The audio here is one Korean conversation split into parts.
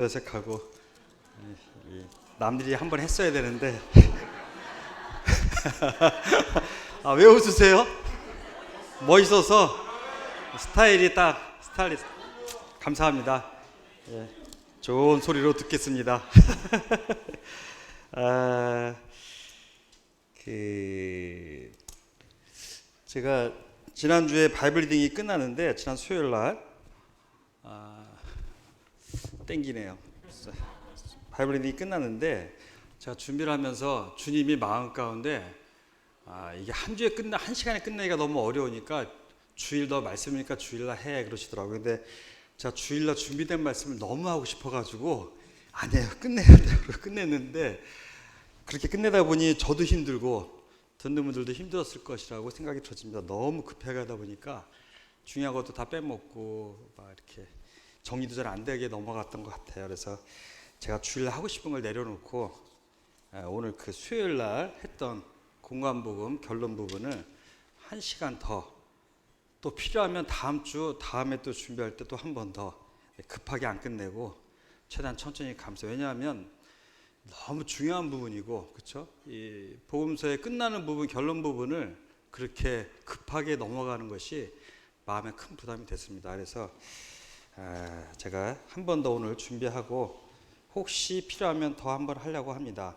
어색하고 남들이 한번 했어야 되는데 왜 웃으세요? 멋있어서 스타일이 딱 스타일리 감사합니다. 예, 좋은 소리로 듣겠습니다. 제가 지난주에 바이블 리딩이 끝나는데 지난 수요일 날 땡기네요. 바이블 리딩이 끝났는데 제가 준비를 하면서 주님이 마음 가운데 이게 한 주에 한 시간에 끝내기가 너무 어려우니까 주일 더 말씀이니까 주일날 해 그러시더라고요. 근데 제가 주일날 준비된 말씀을 너무 하고 싶어가지고 아니에요, 끝내야 돼요. 끝냈는데 그렇게 끝내다 보니 저도 힘들고 듣는 분들도 힘들었을 것이라고 생각이 들어집니다. 너무 급해가다 보니까 중요한 것도 다 빼먹고 막 이렇게 정리도 잘 안 되게 넘어갔던 것 같아요. 그래서 제가 주일날 하고 싶은 걸 내려놓고 오늘 그 수요일 날 했던 공관복음 결론 부분을 1시간 더 또 필요하면 다음에 또 준비할 때 또 한 번 더 급하게 안 끝내고 최대한 천천히 감싸. 왜냐하면 너무 중요한 부분이고, 그렇죠? 이 복음서의 끝나는 부분, 결론 부분을 그렇게 급하게 넘어가는 것이 마음에 큰 부담이 됐습니다. 그래서 제가 한 번 더 오늘 준비하고 혹시 필요하면 더 한 번 하려고 합니다.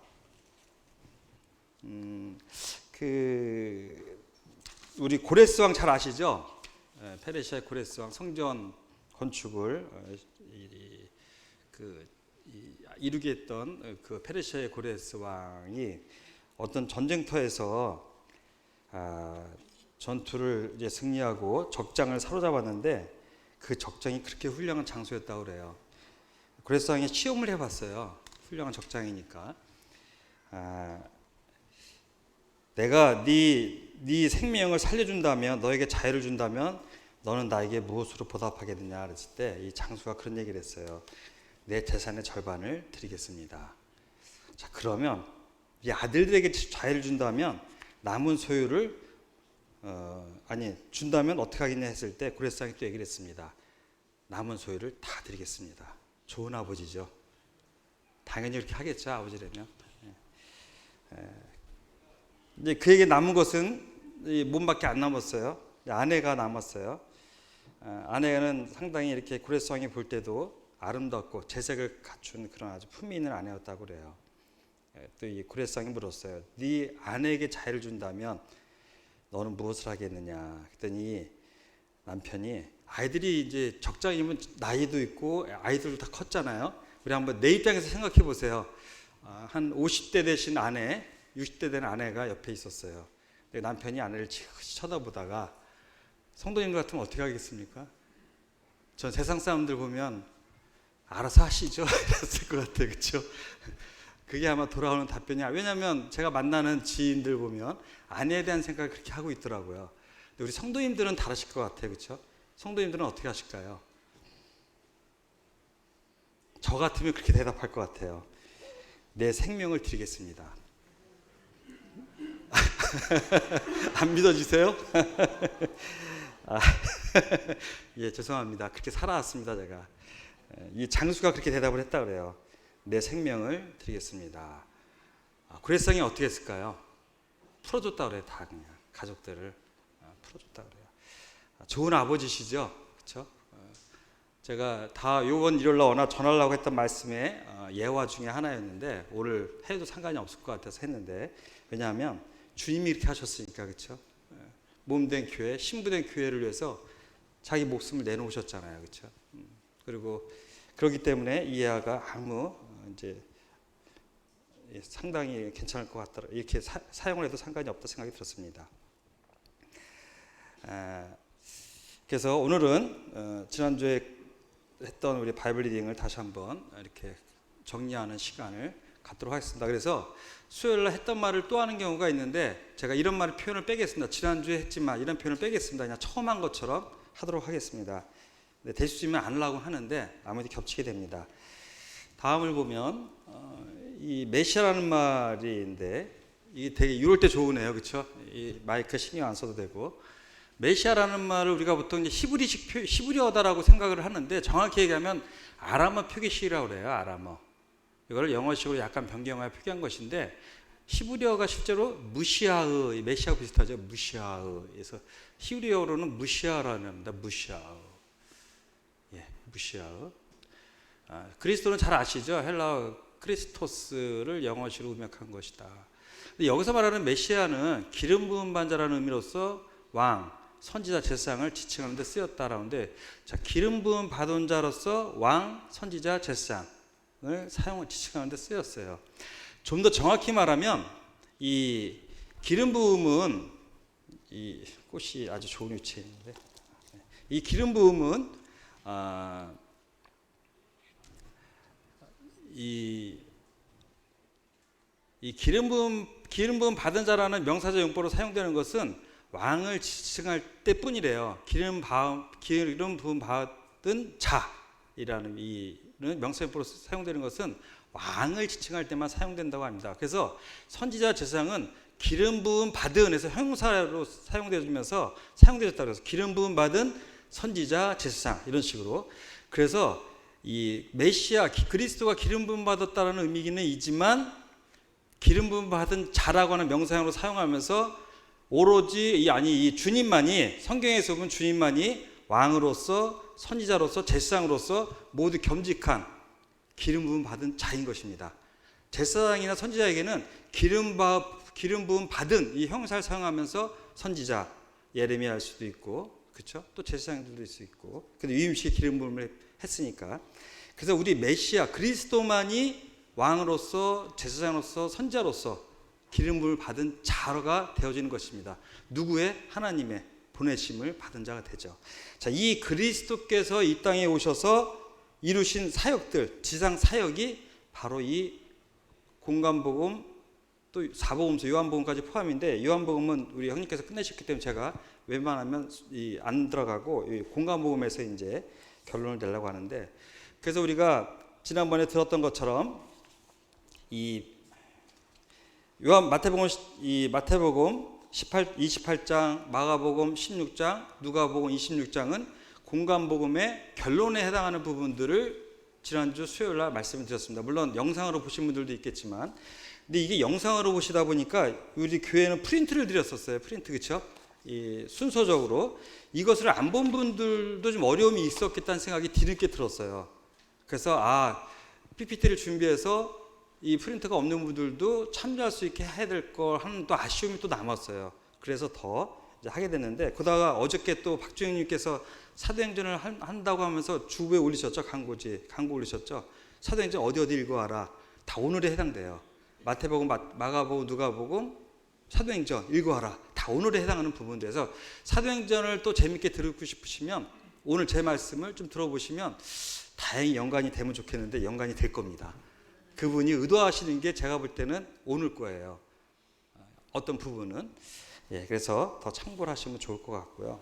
우리 고레스 왕 잘 아시죠? 페르시아의 고레스 왕 성전 건축을 이루게 했던 그 페르시아의 고레스 왕이 어떤 전쟁터에서 전투를 이제 승리하고 적장을 사로잡았는데 그 적장이 그렇게 훌륭한 장소였다고 그래요. 고레스 왕이 시험을 해봤어요. 훌륭한 적장이니까. 내가 네 생명을 살려준다면, 너에게 자유를 준다면 너는 나에게 무엇으로 보답하겠느냐 그랬을 때 이 장수가 그런 얘기를 했어요. 내 재산의 절반을 드리겠습니다. 자, 그러면 이 아들들에게 자유를 준다면 남은 소유를 준다면 어떻게 하겠냐 했을 때 고레스 왕이 또 얘기를 했습니다. 남은 소유를 다 드리겠습니다. 좋은 아버지죠. 당연히 이렇게 하겠죠, 아버지라면. 이제 그에게 남은 것은 몸밖에 안 남았어요. 아내가 남았어요. 아내는 상당히 이렇게 고레스 왕이 볼 때도 아름답고 재색을 갖춘 그런 아주 품위 있는 아내였다고 그래요. 또 이 고레스 왕이 물었어요. 네 아내에게 자유를 준다면 너는 무엇을 하겠느냐? 그랬더니 남편이 아이들이 이제 적장이면 나이도 있고 아이들도 다 컸잖아요. 우리 한번 내 입장에서 생각해 보세요. 한 50대 되신 아내, 60대 된 아내가 옆에 있었어요. 남편이 아내를 지그시 쳐다보다가 성도님 같으면 어떻게 하겠습니까? 전 세상 사람들 보면 알아서 하시죠 이랬을 것 같아요. 그렇죠? 그게 아마 돌아오는 답변이야. 왜냐하면 제가 만나는 지인들 보면 아내에 대한 생각을 그렇게 하고 있더라고요. 근데 우리 성도님들은 다르실 것 같아요. 그렇죠? 성도님들은 어떻게 하실까요? 저 같으면 그렇게 대답할 것 같아요. 내 생명을 드리겠습니다. 안 믿어지세요? 예, 죄송합니다. 그렇게 살아왔습니다, 제가. 이 장수가 그렇게 대답을 했다 그래요. 내 생명을 드리겠습니다. 고레스 왕이 어떻게 했을까요? 풀어줬다 그래요. 다 그냥 가족들을 풀어줬다 그래요. 좋은 아버지시죠, 그렇죠? 제가 다 요번 일요일날 워낙 전하려고 했던 말씀의 예화 중에 하나였는데 오늘 해도 상관이 없을 것 같아서 했는데, 왜냐하면 주님이 이렇게 하셨으니까, 그렇죠? 몸된 교회, 신부된 교회를 위해서 자기 목숨을 내놓으셨잖아요, 그렇죠? 그리고 그렇기 때문에 이 예화가 아무 이제 상당히 괜찮을 것 같더라. 이렇게 사용을 해도 상관이 없다 생각이 들었습니다. 그래서 오늘은 지난주에 했던 우리 바이블 리딩을 다시 한번 이렇게 정리하는 시간을 갖도록 하겠습니다. 그래서 수요일 날 했던 말을 또 하는 경우가 있는데 제가 이런 말을 표현을 빼겠습니다. 지난주에 했지만 이런 표현을 빼겠습니다. 그냥 처음 한 것처럼 하도록 하겠습니다. 될 수 있으면 안 하려고 하는데 아무래도 겹치게 됩니다. 다음을 보면 이 메시아라는 말인데 이게 되게 이럴 때 좋으네요. 그렇죠? 이 마이크 신경 안 써도 되고, 메시아라는 말을 우리가 보통 이제 히브리어다라고 생각을 하는데 정확히 얘기하면 아람어 표기식이라고 그래요. 아람어. 이걸 영어식으로 약간 변경하여 표기한 것인데 히브리어가 실제로 무시아의 메시아 비슷하죠. 무시아의에서 히브리어로는 무시아라는 겁니다. 무시아의. 예, 무시아의. 그리스도는 잘 아시죠? 헬라어 크리스토스를 영어식으로 음역한 것이다. 근데 여기서 말하는 메시아는 기름 부은 반자라는 의미로서 왕, 선지자, 제사장을 지칭하는 데 쓰였다라는데, 자, 기름 부은 받은 자로서 왕, 선지자, 제사장을 지칭하는 데 쓰였어요. 좀 더 정확히 말하면 이 기름 부음은 이 꽃이 아주 좋은 위치에 있는데, 이 기름 부음은 이 기름 부음 받은 자라는 명사적 용법으로 사용되는 것은 왕을 지칭할 때뿐이래요. 기름 부음 받은 자이라는 이 명사용법으로 사용되는 것은 왕을 지칭할 때만 사용된다고 합니다. 그래서 선지자 제사장은 기름 부음 받은 에서 형용사로 사용되면서 사용되었다 그래서 기름 부음 받은 선지자 제사장 이런 식으로. 그래서 이 메시아 그리스도가 기름 부음 받았다라는 의미는 이지만 기름 부음 받은 자라고 하는 명사형으로 사용하면서 오로지 이 주님만이, 성경에서 보면 주님만이 왕으로서 선지자로서 제사장으로서 모두 겸직한 기름 부음 받은 자인 것입니다. 제사장이나 선지자에게는 기름 부음 받은 이 형용사를 사용하면서 선지자 예레미야 할 수도 있고, 그렇죠? 또 제사장들도 있을 수 있고. 근데 유임식 기름 부음을 했으니까. 그래서 우리 메시아 그리스도만이 왕으로서 제사장으로서 선지자로서 기름 부음을 받은 자가 되어지는 것입니다. 누구의? 하나님의 보내심을 받은 자가 되죠. 자, 이 그리스도께서 이 땅에 오셔서 이루신 사역들, 지상 사역이 바로 이 공관복음 또 사복음서 요한복음까지 포함인데, 요한복음은 우리 형님께서 끝내셨기 때문에 제가 웬만하면 안 들어가고 공관복음에서 이제 결론을 내려고 하는데, 그래서 우리가 지난번에 들었던 것처럼 이 마태복음 28장, 마가복음 16장, 누가복음 26장은 공관복음의 결론에 해당하는 부분들을 지난주 수요일 날 말씀을 드렸습니다. 물론 영상으로 보신 분들도 있겠지만, 근데 이게 영상으로 보시다 보니까 우리 교회는 프린트를 드렸었어요. 프린트, 그렇죠? 이 순서적으로 이것을 안 본 분들도 좀 어려움이 있었겠다는 생각이 뒤늦게 들었어요. 그래서 PPT를 준비해서 이 프린트가 없는 분들도 참여할 수 있게 해야 될 걸 하는 또 아쉬움이 또 남았어요. 그래서 더 이제 하게 됐는데, 그러다가 어저께 또 박주영님께서 사도행전을 한다고 하면서 주부에 올리셨죠. 광고 올리셨죠. 사도행전 어디 읽어와라. 다 오늘에 해당돼요. 마태복음, 마가복음, 누가복음, 사도행전 읽어와라. 다 오늘에 해당하는 부분들에서 사도행전을 또 재밌게 듣고 싶으시면 오늘 제 말씀을 좀 들어보시면 다행히 연관이 되면 좋겠는데 연관이 될 겁니다. 그분이 의도하시는 게 제가 볼 때는 오늘 거예요. 어떤 부분은. 예, 그래서 더 참고를 하시면 좋을 것 같고요.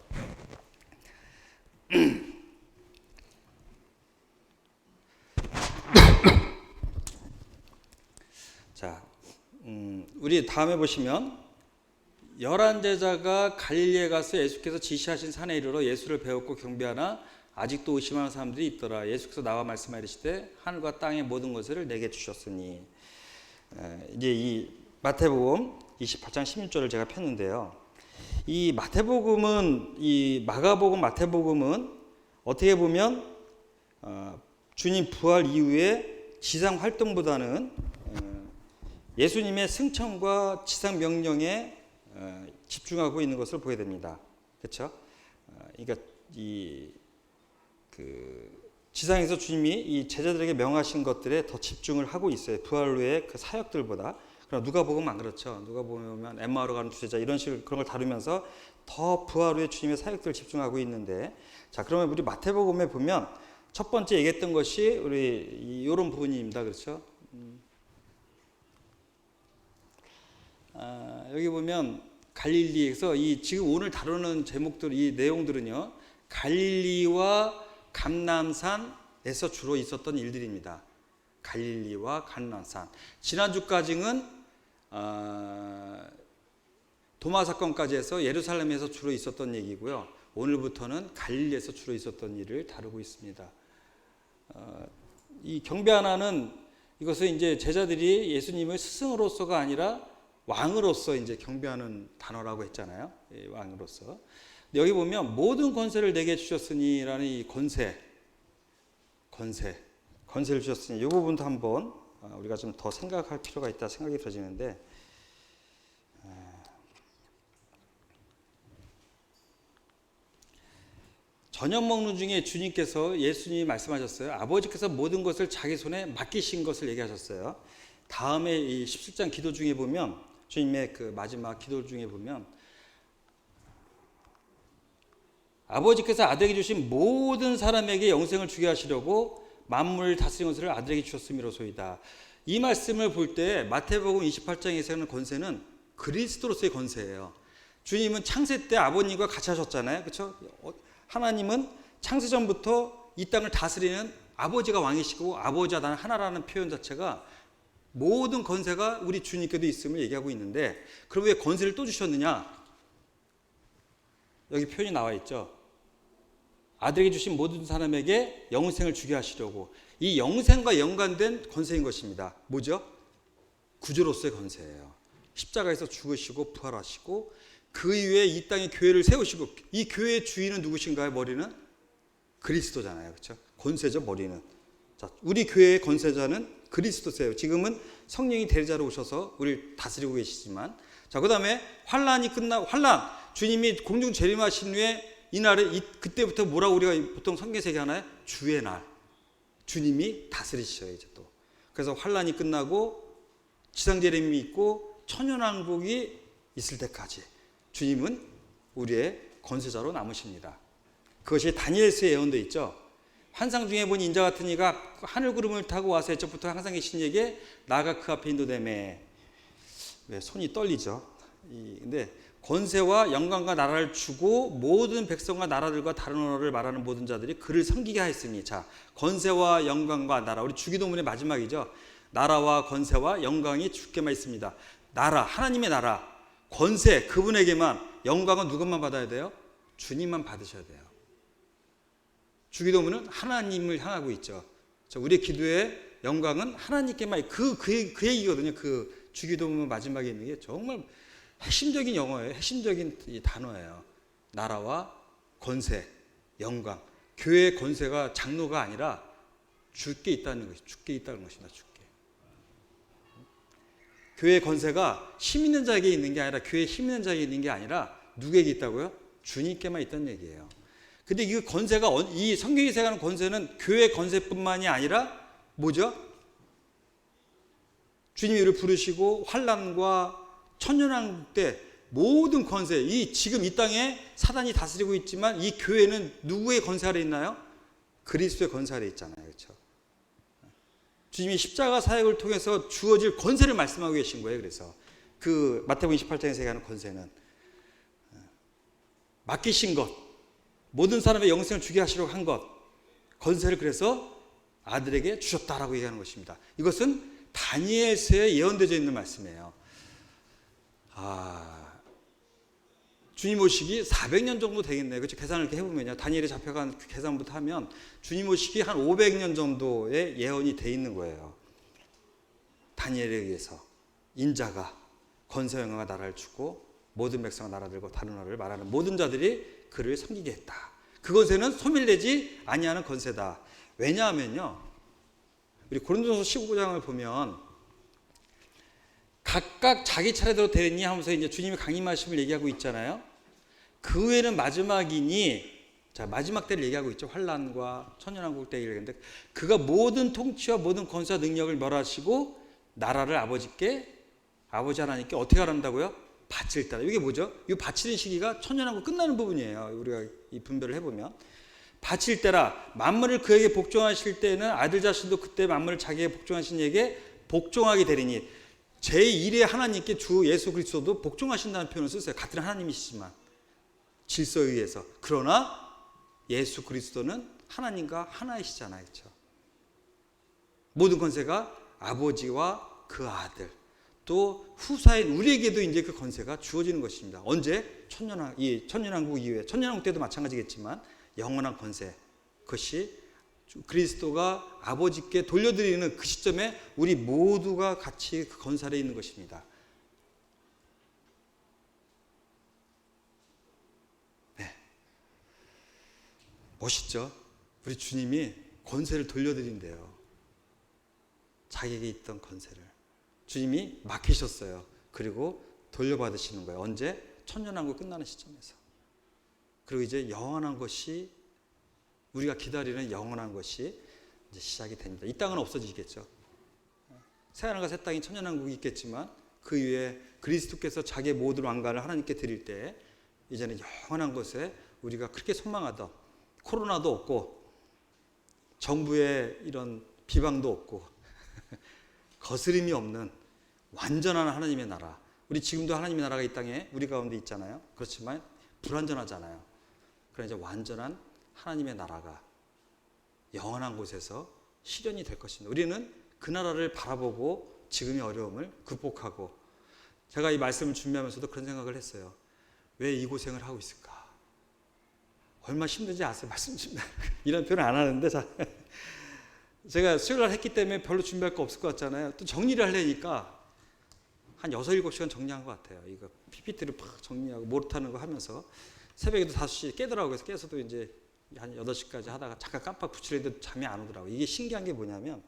자, 우리 다음에 보시면 11제자가 갈릴리에 가서 예수께서 지시하신 산에 이르러 예수를 배웠고 경배하나 아직도 의심하는 사람들이 있더라. 예수께서 나와 말씀하시되 하늘과 땅의 모든 것을 내게 주셨으니. 이제 이 마태복음 28장 16절을 제가 폈는데요. 이 마태복음은, 이 마가복음, 마태복음은 어떻게 보면 주님 부활 이후에 지상 활동보다는 예수님의 승천과 지상 명령에 집중하고 있는 것을 보게 됩니다. 그렇죠? 그러니까 지상에서 주님이 이 제자들에게 명하신 것들에 더 집중을 하고 있어요. 부활 후의 그 사역들보다. 그러나 누가복음은 안 그렇죠. 누가복음은 엠마오로 가는 주제자 이런 식으로 그런 걸 다루면서 더 부활 후에 주님의 사역들을 집중하고 있는데, 자, 그러면 우리 마태복음에 보면 첫 번째 얘기했던 것이 우리 이런 부분입니다. 그렇죠? 여기 보면 갈릴리에서 지금 오늘 다루는 제목들, 이 내용들은요, 갈릴리와 감람산에서 주로 있었던 일들입니다. 갈릴리와 감람산. 지난주까지는 도마 사건까지 해서 예루살렘에서 주로 있었던 얘기고요. 오늘부터는 갈릴리에서 주로 있었던 일을 다루고 있습니다. 이 경배하나는 이것을 이제 제자들이 예수님을 스승으로서가 아니라 왕으로서 이제 경배하는 단어라고 했잖아요. 왕으로서. 근데 여기 보면 모든 권세를 내게 주셨으니라는 이 권세를 주셨으니 이 부분도 한번 우리가 좀 더 생각할 필요가 있다 생각이 들어지는데, 저녁 먹는 중에 주님께서 예수님이 말씀하셨어요. 아버지께서 모든 것을 자기 손에 맡기신 것을 얘기하셨어요. 다음에 이 17장 기도 중에 보면, 주님의 그 마지막 기도 중에 보면, 아버지께서 아들에게 주신 모든 사람에게 영생을 주게 하시려고 만물을 다스리는 것을 아들에게 주셨음이로소이다. 이 말씀을 볼 때 마태복음 28장에서는 권세는 그리스도로서의 권세예요. 주님은 창세 때 아버님과 같이 하셨잖아요. 그렇죠? 하나님은 창세 전부터 이 땅을 다스리는 아버지가 왕이시고 아버지와 나는 하나라는 표현 자체가 모든 권세가 우리 주님께도 있음을 얘기하고 있는데, 그럼 왜 권세를 또 주셨느냐? 여기 표현이 나와 있죠. 아들에게 주신 모든 사람에게 영생을 주게 하시려고. 이 영생과 연관된 권세인 것입니다. 뭐죠? 구주로서의 권세예요. 십자가에서 죽으시고 부활하시고 그 이후에 이 땅에 교회를 세우시고, 이 교회의 주인은 누구신가요? 머리는 그리스도잖아요. 그렇죠? 권세죠, 머리는. 자, 우리 교회의 권세자는 그리스도세요. 지금은 성령이 대리자로 오셔서 우리를 다스리고 계시지만, 자, 그다음에 환란이 환란, 주님이 공중 재림하신 후에 이날에 그때부터 뭐라고 우리가 보통 성경에서 얘기하나요? 주의 날. 주님이 다스리셔요, 이제 또. 그래서 환란이 끝나고 지상 재림이 있고 천연왕국이 있을 때까지 주님은 우리의 권세자로 남으십니다. 그것이 다니엘서의 예언도 있죠. 환상 중에 본 인자 같은 이가 하늘 구름을 타고 와서 옛적부터 항상 계신 이에게 나가 그 앞에 인도되매. 왜 손이 떨리죠? 근데 권세와 영광과 나라를 주고 모든 백성과 나라들과 다른 언어를 말하는 모든 자들이 그를 섬기게 하였으니. 자, 권세와 영광과 나라, 우리 주기도문의 마지막이죠. 나라와 권세와 영광이 주께만 있습니다. 나라, 하나님의 나라, 권세, 그분에게만. 영광은 누구만 받아야 돼요? 주님만 받으셔야 돼요. 주기도문은 하나님을 향하고 있죠. 우리의 기도의 영광은 하나님께만. 그 얘기거든요. 그 주기도문 마지막에 있는 게 정말 핵심적인 영어예요. 핵심적인 이 단어예요. 나라와 권세, 영광. 교회의 권세가 장로가 아니라 주께 있다는 것이, 주께 있다는 것입니다. 주께. 교회의 권세가 힘 있는 자에게 있는 게 아니라, 교회에 힘 있는 자에게 있는 게 아니라 누구에게 있다고요? 주님께만 있다는 얘기예요. 근데 이 권세가, 이 성경이 생각하는 권세는 교회 권세뿐만이 아니라 뭐죠? 주님이 우리를 부르시고 환난과 천년왕국 때 모든 권세, 지금 이 땅에 사단이 다스리고 있지만 이 교회는 누구의 권세 아래 있나요? 그리스도의 권세 아래 있잖아요. 그렇죠? 주님이 십자가 사역을 통해서 주어질 권세를 말씀하고 계신 거예요. 그래서 그 마태복음 28장에서 얘기하는 권세는 맡기신 것, 모든 사람의 영생을 주게 하시려고 한 것, 권세를 그래서 아들에게 주셨다라고 얘기하는 것입니다. 이것은 다니엘서에 예언되어 있는 말씀이에요. 주님 오시기 400년 정도 되겠네요. 그렇죠? 계산을 이렇게 해보면요. 다니엘이 잡혀간 그 계산부터 하면 주님 오시기 한 500년 정도의 예언이 돼 있는 거예요. 다니엘에 의해서 인자가 권세 영광과 나라를 주고 모든 백성과 나라들과 다른 언어를 말하는 모든 자들이 그를 섬기게 했다. 그 권세는 소멸되지 아니하는 권세다. 왜냐하면요, 우리 고린도전서 15장을 보면 각각 자기 차례대로 되니 하면서 이제 주님이 강림하심을 얘기하고 있잖아요. 그 후에는 마지막이니, 자, 마지막 때를 얘기하고 있죠. 환란과 천년왕국 때 얘기하는데, 그가 모든 통치와 모든 권세와 능력을 멸하시고 나라를 아버지 하나님께 어떻게 하란다고요? 바칠 때라. 이게 뭐죠? 이 바치는 시기가 천년왕국 끝나는 부분이에요. 우리가 이 분별을 해보면 바칠 때라. 만물을 그에게 복종하실 때는 아들 자신도 그때 만물을 자기에게 복종하신 이에게 복종하게 되리니. 제1의 하나님께 주 예수 그리스도도 복종하신다는 표현을 쓰세요. 같은 하나님이시지만 질서에 의해서. 그러나 예수 그리스도는 하나님과 하나이시잖아요. 그렇죠? 모든 권세가 아버지와 그 아들, 또 후사인 우리에게도 이제 그 권세가 주어지는 것입니다. 언제? 천년왕국 이후에, 천년왕국 때도 마찬가지겠지만 영원한 권세, 그것이 그리스도가 아버지께 돌려드리는 그 시점에 우리 모두가 같이 그 건설에 있는 것입니다. 네. 멋있죠? 우리 주님이 권세를 돌려드린대요. 자기에게 있던 권세를. 주님이 맡기셨어요. 그리고 돌려받으시는 거예요. 언제? 천년왕국 끝나는 시점에서. 그리고 이제 영원한 것이, 우리가 기다리는 영원한 것이 이제 시작이 됩니다. 이 땅은 없어지겠죠. 새하늘과 새 땅이 천년왕국이 있겠지만 그 위에 그리스도께서 자기의 모든 왕관을 하나님께 드릴 때 이제는 영원한 것에 우리가 그렇게 소망하던, 코로나도 없고 정부의 이런 비방도 없고 거스림이 없는 완전한 하나님의 나라. 우리 지금도 하나님의 나라가 이 땅에 우리 가운데 있잖아요. 그렇지만 불완전하잖아요. 그러나 이제 완전한 하나님의 나라가 영원한 곳에서 실현이 될 것입니다. 우리는 그 나라를 바라보고 지금의 어려움을 극복하고, 제가 이 말씀을 준비하면서도 그런 생각을 했어요. 왜 이 고생을 하고 있을까? 얼마나 힘든지 아세요? 말씀 준비 이런 표현 안 하는데 제가 수요일 날 했기 때문에 별로 준비할 거 없을 것 같잖아요. 또 정리를 하려니까 한 6, 7시간 정리한 것 같아요. 이거 PPT를 팍 정리하고 못하는 거 하면서 새벽에도 5시에 깨더라고요. 그래서 깨서도 이제 한 8시까지 하다가 잠깐 깜빡 붙이려는데 잠이 안 오더라고요. 이게 신기한 게 뭐냐면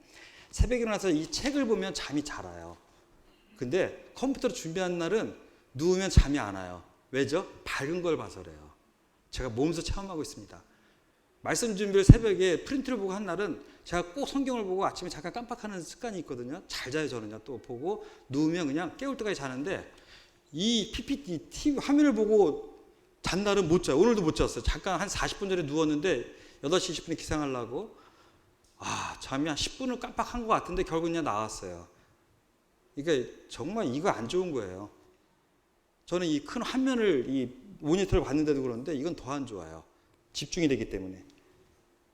새벽에 일어나서 이 책을 보면 잠이 잘 와요. 근데 컴퓨터로 준비한 날은 누우면 잠이 안 와요. 왜죠? 밝은 걸 봐서 그래요. 제가 몸소 체험하고 있습니다. 말씀 준비를 새벽에 프린트를 보고 한 날은 제가 꼭 성경을 보고 아침에 잠깐 깜빡하는 습관이 있거든요. 잘 자요 저는요. 또 보고 누우면 그냥 깨울 때까지 자는데 이 PPT TV 화면을 보고 잔 날은 못 자요. 오늘도 못 잤어요. 잠깐 한 40분 전에 누웠는데 8시 20분에 기상하려고 잠이 한 10분을 깜빡한 것 같은데 결국 그냥 나왔어요. 그러니까 정말 이거 안 좋은 거예요. 저는 이 큰 화면을 이 모니터를 봤는데도 그런데 이건 더 안 좋아요. 집중이 되기 때문에.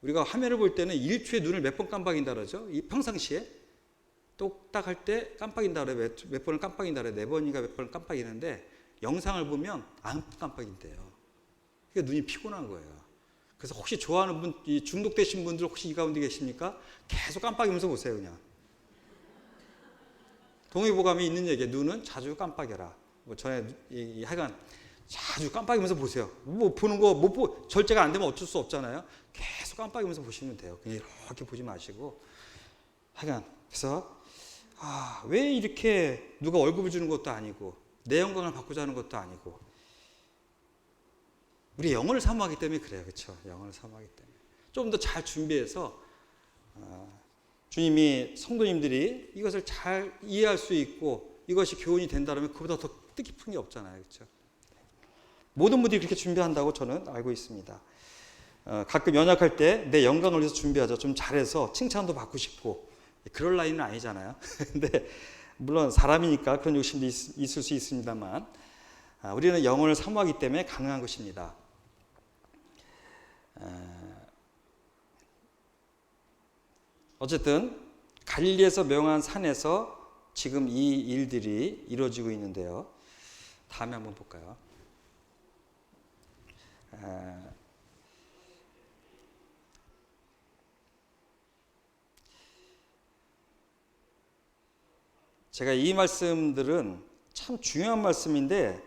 우리가 화면을 볼 때는 1초에 눈을 몇 번 깜빡인다 그러죠? 이 평상시에 똑딱 할 때 깜빡인다 그래요. 몇 번을 깜빡인다 그래요. 4번인가 몇 번을 깜빡이는데 영상을 보면 안 깜빡인대요. 그러니까 눈이 피곤한 거예요. 그래서 혹시 좋아하는 분, 이 중독되신 분들 혹시 이 가운데 계십니까? 계속 깜빡이면서 보세요, 그냥. 동의보감이 있는 얘기예요. 눈은 자주 깜빡여라. 뭐 전에 하여간 자주 깜빡이면서 보세요. 뭐 보는 거 못 절제가 안 되면 어쩔 수 없잖아요. 계속 깜빡이면서 보시면 돼요. 그냥 이렇게 보지 마시고. 하여간 그래서 왜 이렇게 누가 월급을 주는 것도 아니고 내 영광을 받고자 하는 것도 아니고 우리 영혼을 사모하기 때문에 그래요. 그렇죠? 영혼을 사모하기 때문에. 좀 더 잘 준비해서 주님이 성도님들이 이것을 잘 이해할 수 있고 이것이 교훈이 된다면 그보다 더 뜻깊은 게 없잖아요. 그렇죠? 모든 분들이 그렇게 준비한다고 저는 알고 있습니다. 가끔 연약할 때 내 영광을 위해서 준비하죠. 좀 잘해서 칭찬도 받고 싶고 그럴 나이는 아니잖아요. 근데 물론 사람이니까 그런 욕심도 있을 수 있습니다만 우리는 영혼을 사모하기 때문에 가능한 것입니다. 어쨌든 갈릴리에서 명한 산에서 지금 이 일들이 이루어지고 있는데요. 다음에 한번 볼까요? 제가 이 말씀들은 참 중요한 말씀인데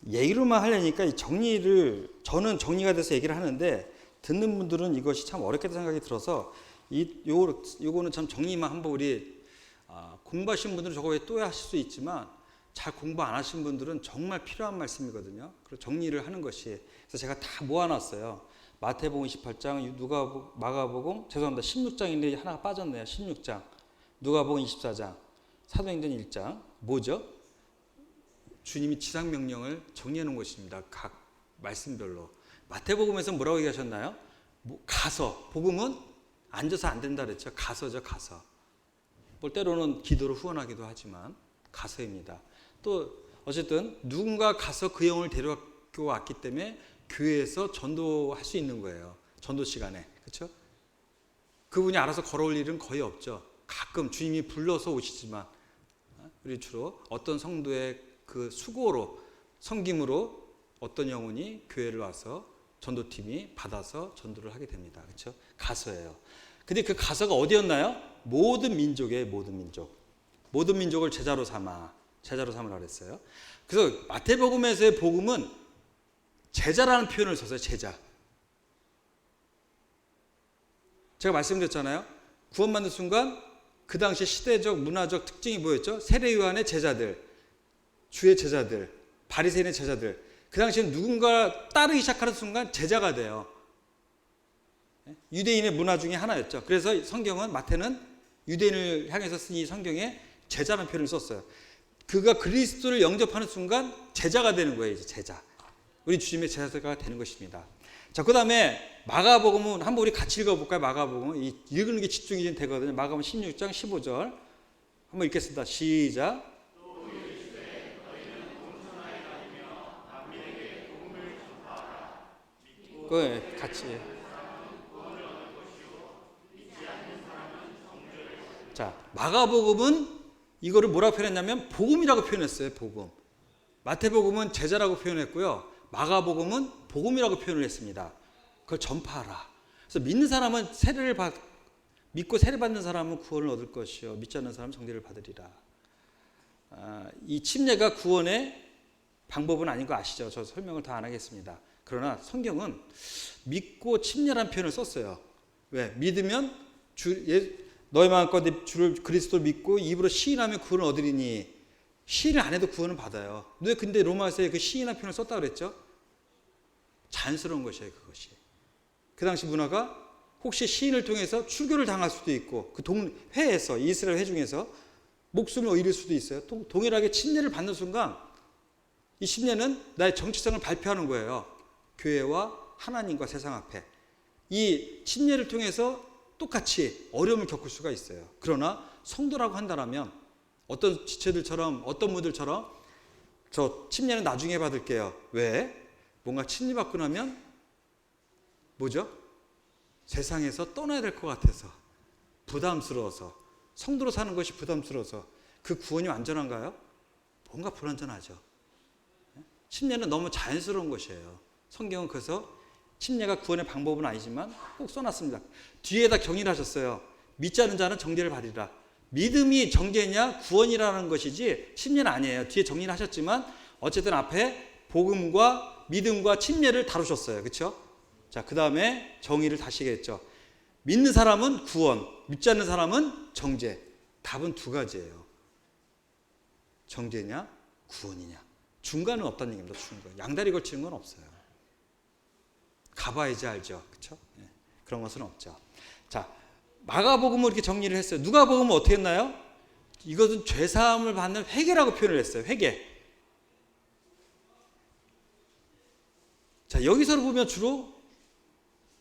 얘기로만 하려니까 이 정리를 저는 정리가 돼서 얘기를 하는데 듣는 분들은 이것이 참 어렵게 생각이 들어서 요거는 참 정리만 한번 우리 공부하신 분들은 저거 왜 또 하실 수 있지만 잘 공부 안 하신 분들은 정말 필요한 말씀이거든요. 그래서 정리를 하는 것이. 그래서 제가 다 모아놨어요. 마태복음 28장, 마가복음, 죄송합니다. 16장인데 하나가 빠졌네요. 16장, 누가복음 24장, 사도행전 1장. 뭐죠? 주님이 지상명령을 정리해 놓은 것입니다. 각 말씀별로. 마태복음에서 뭐라고 얘기하셨나요? 가서. 복음은 앉아서 안 된다 그랬죠. 가서죠. 가서. 뭐 때로는 기도로 후원하기도 하지만 가서입니다. 또 어쨌든 누군가 가서 그 영혼을 데려고 왔기 때문에 교회에서 전도할 수 있는 거예요. 전도 시간에. 그렇죠? 그분이 알아서 걸어올 일은 거의 없죠. 가끔 주님이 불러서 오시지만 우리 주로 어떤 성도의 그 수고로 섬김으로 어떤 영혼이 교회를 와서 전도팀이 받아서 전도를 하게 됩니다. 그렇죠? 가서예요. 근데 그 가서가 어디였나요? 모든 민족의 모든 민족. 모든 민족을 제자로 삼으라 그랬어요. 그래서 마태복음에서의 복음은 제자라는 표현을 썼어요. 제자. 제가 말씀드렸잖아요. 구원받는 순간 그 당시 시대적 문화적 특징이 뭐였죠? 세례요한의 제자들, 주의 제자들, 바리새인의 제자들. 그 당시에는 누군가 따르기 시작하는 순간 제자가 돼요. 유대인의 문화 중에 하나였죠. 그래서 성경은 마태는 유대인을 향해서 쓴 이 성경에 제자라는 표현을 썼어요. 그가 그리스도를 영접하는 순간 제자가 되는 거예요. 이제 제자. 우리 주님의 제자가 되는 것입니다. 자, 그 다음에 마가복음은 한번 우리 같이 읽어볼까요? 마가복음은 읽는 게 집중이 좀 되거든요. 마가복음 16장 15절 한번 읽겠습니다. 시작. 같이. 자, 마가복음은 이거를 뭐라고 표현했냐면 복음이라고 표현했어요. 복음. 마태복음은 제자라고 표현했고요. 마가복음은 복음이라고 표현을 했습니다. 그걸 전파하라. 그래서 믿고 세례받는 사람은 구원을 얻을 것이요 믿지 않는 사람은 정죄를 받으리라. 이 침례가 구원의 방법은 아닌 거 아시죠? 저 설명을 더 안 하겠습니다. 그러나 성경은 믿고 침례라는 표현을 썼어요. 왜? 믿으면 너희 마음껏 주를 그리스도를 믿고 입으로 시인하면 구원을 얻으리니. 시인을 안 해도 구원을 받아요. 왜 근데 로마서에 그 시인이라는 표현을 썼다고 그랬죠? 자연스러운 것이에요. 그것이. 그 당시 문화가 혹시 시인을 통해서 출교를 당할 수도 있고 그 회에서 이스라엘 회 중에서 목숨을 잃을 수도 있어요. 동일하게 침례를 받는 순간 이 침례는 나의 정체성을 발표하는 거예요. 교회와 하나님과 세상 앞에. 이 침례를 통해서 똑같이 어려움을 겪을 수가 있어요. 그러나 성도라고 한다면 어떤 지체들처럼 어떤 분들처럼 저 침례는 나중에 받을게요. 왜? 뭔가 침례 받고 나면 뭐죠? 세상에서 떠나야 될 것 같아서 부담스러워서 성도로 사는 것이 부담스러워서 그 구원이 완전한가요? 뭔가 불완전하죠. 침례는 너무 자연스러운 것이에요. 성경은 그래서 침례가 구원의 방법은 아니지만 꼭 써놨습니다. 뒤에다 경의를 하셨어요. 믿지 않는 자는 정죄를 받으리라. 믿음이 정죄냐 구원이라는 것이지 침례는 아니에요. 뒤에 정리를 하셨지만 어쨌든 앞에 복음과 믿음과 침례를 다루셨어요. 그렇죠? 자, 그 다음에 정의를 다시 했죠. 믿는 사람은 구원, 믿지 않는 사람은 정죄. 답은 두 가지예요. 정죄냐 구원이냐. 중간은 없다는 얘기입니다. 중간. 양다리 걸치는 건 없어요. 가봐야지 알죠. 그렇죠? 네. 그런 것은 없죠. 자, 마가복음은 이렇게 정리를 했어요. 누가복음은 어떻게 했나요? 이것은 죄사함을 받는 회개라고 표현을 했어요. 회개. 자, 여기서 보면 주로